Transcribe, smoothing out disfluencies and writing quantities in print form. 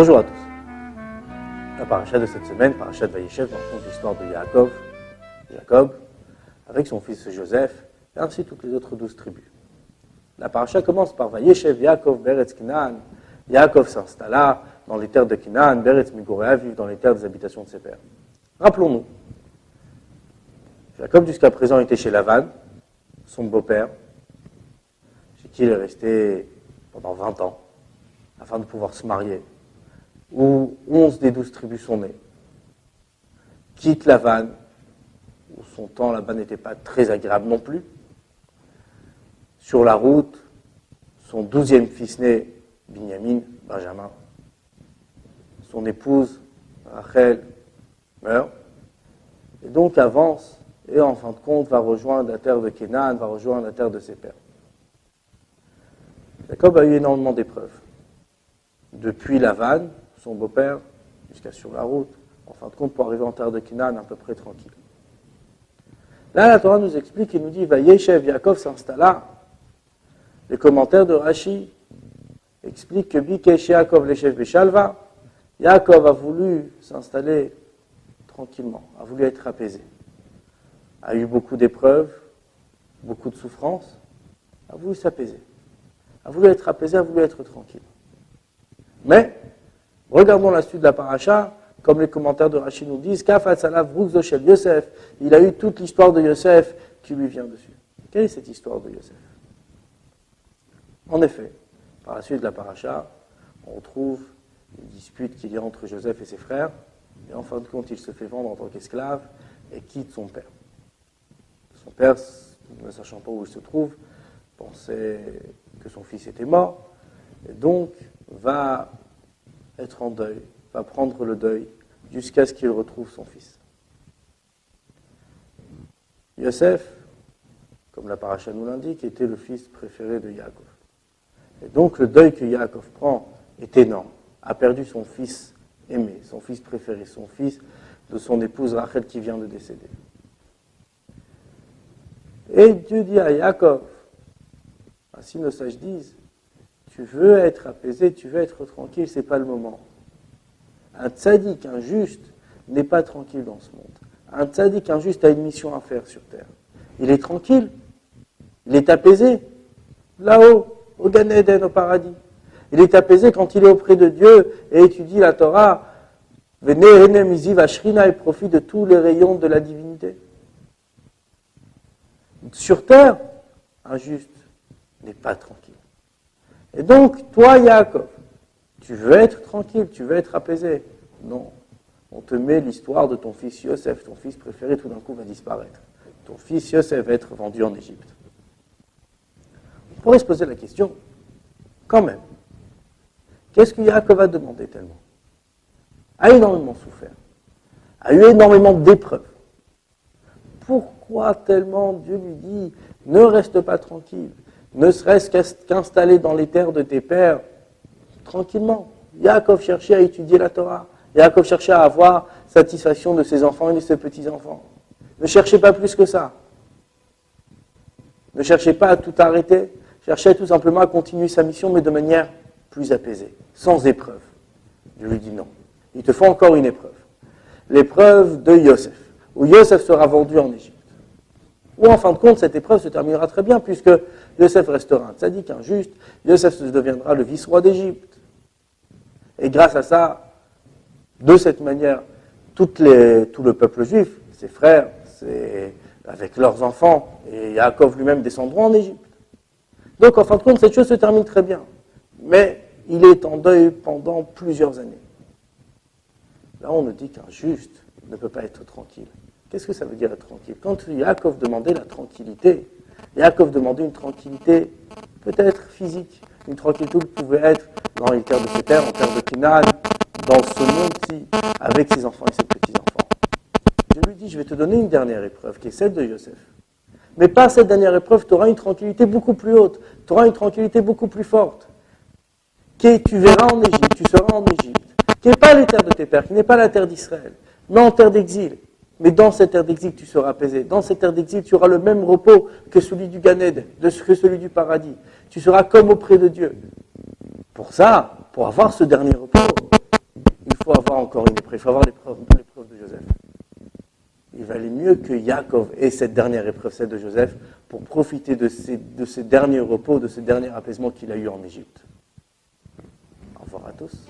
Bonjour à tous. La paracha de cette semaine, paracha de Vayeshev, raconte l'histoire de Jacob, avec son fils Joseph, et ainsi toutes les autres 12 tribus. La paracha commence par Vayeshev Yaakov Beretz Canaan. Yaakov s'installa dans les terres de Canaan, Beretz Migoréa vivent dans les terres des habitations de ses pères. Rappelons-nous, Jacob jusqu'à présent était chez Lavan, son beau-père, chez qui il est resté pendant 20 ans, afin de pouvoir se marier, où 11 des 12 tribus sont nées. Quitte Lavan, où son temps là-bas n'était pas très agréable non plus. Sur la route, son 12e fils né, Binyamin, Benjamin. Son épouse, Rachel, meurt, et donc avance, et en fin de compte va rejoindre la terre de Canaan, va rejoindre la terre de ses pères. Jacob a eu énormément d'épreuves. Depuis Lavan, son beau-père, jusqu'à sur la route, en fin de compte, pour arriver en terre de Canaan à peu près tranquille. Là, la Torah nous explique et nous dit, Vayeshev, Yaakov s'installa. Les commentaires de Rashi expliquent que Bikesh Yaakov Leshev Beshalva, Yaakov a voulu s'installer tranquillement, a voulu être apaisé, a eu beaucoup d'épreuves, beaucoup de souffrances, a voulu s'apaiser, a voulu être apaisé, a voulu être tranquille. Mais, regardons la suite de la paracha, comme les commentaires de Rashi nous disent, Kafat Salav Brukzo Shel Yosef, il a eu toute l'histoire de Yosef qui lui vient dessus. Quelle est cette histoire de Yosef? En effet, par la suite de la paracha, on retrouve une dispute qu'il y a entre Joseph et ses frères, et en fin de compte, il se fait vendre en tant qu'esclave et quitte son père. Son père, ne sachant pas où il se trouve, pensait que son fils était mort, et donc va être en deuil, va prendre le deuil jusqu'à ce qu'il retrouve son fils. Yosef, comme la paracha nous l'indique, était le fils préféré de Yaakov. Et donc le deuil que Yaakov prend est énorme. A perdu son fils aimé, son fils préféré, son fils de son épouse Rachel qui vient de décéder. Et Dieu dit à Yaakov, ainsi nos sages disent, tu veux être apaisé, tu veux être tranquille, c'est pas le moment. Un tzaddik, un juste, n'est pas tranquille dans ce monde. Un tzaddik, un juste, a une mission à faire sur terre. Il est tranquille, il est apaisé, là-haut, au Gan Eden, au paradis. Il est apaisé quand il est auprès de Dieu et étudie la Torah. Venez, Enem, Izi, Vashrina, et profite de tous les rayons de la divinité. Sur terre, un juste n'est pas tranquille. Et donc, toi, Yaakov, tu veux être tranquille, tu veux être apaisé. Non. On te met l'histoire de ton fils Yosef, ton fils préféré, tout d'un coup va disparaître. Ton fils Yosef va être vendu en Égypte. On pourrait se poser la question, quand même, qu'est-ce que Yaakov a demandé tellement? A énormément souffert, a eu énormément d'épreuves. Pourquoi tellement Dieu lui dit, ne reste pas tranquille, ne serait-ce qu'installé dans les terres de tes pères, tranquillement. Yaakov cherchait à étudier la Torah. Yaakov cherchait à avoir satisfaction de ses enfants et de ses petits-enfants. Ne cherchez pas plus que ça. Ne cherchez pas à tout arrêter. Cherchez tout simplement à continuer sa mission, mais de manière plus apaisée, sans épreuve. Dieu lui dit non. Il te faut encore une épreuve. L'épreuve de Yosef, où Yosef sera vendu en Égypte. Ou en fin de compte, cette épreuve se terminera très bien, puisque Yosef restera un tzaddik, un juste. Yosef deviendra le vice-roi d'Égypte. Et grâce à ça, de cette manière, tout le peuple juif, ses frères, avec leurs enfants, et Yaakov lui-même descendront en Égypte. Donc en fin de compte, cette chose se termine très bien. Mais il est en deuil pendant plusieurs années. Là, on nous dit qu'un juste ne peut pas être tranquille. Qu'est-ce que ça veut dire être tranquille? Quand Yaakov demandait la tranquillité, Yaakov demandait une tranquillité peut-être physique, une tranquillité qui pouvait être dans les terres de ses pères, en terre de Canaan, dans ce monde-ci, avec ses enfants et ses petits-enfants. Je lui dis, je vais te donner une dernière épreuve, qui est celle de Yosef. Mais par cette dernière épreuve, tu auras une tranquillité beaucoup plus haute, tu auras une tranquillité beaucoup plus forte. Tu verras en Égypte, tu seras en Égypte, qui n'est pas les terres de tes pères, qui n'est pas la terre d'Israël, mais en terre d'exil. Mais dans cette terre d'exil, tu seras apaisé. Dans cette terre d'exil, tu auras le même repos que celui du Gan Eden, que celui du paradis. Tu seras comme auprès de Dieu. Pour ça, pour avoir ce dernier repos, il faut avoir encore une épreuve, il faut avoir l'épreuve de Joseph. Il valait mieux que Yaakov ait cette dernière épreuve, celle de Joseph, pour profiter de ce dernier repos, de ce dernier apaisement qu'il a eu en Égypte. Au revoir à tous.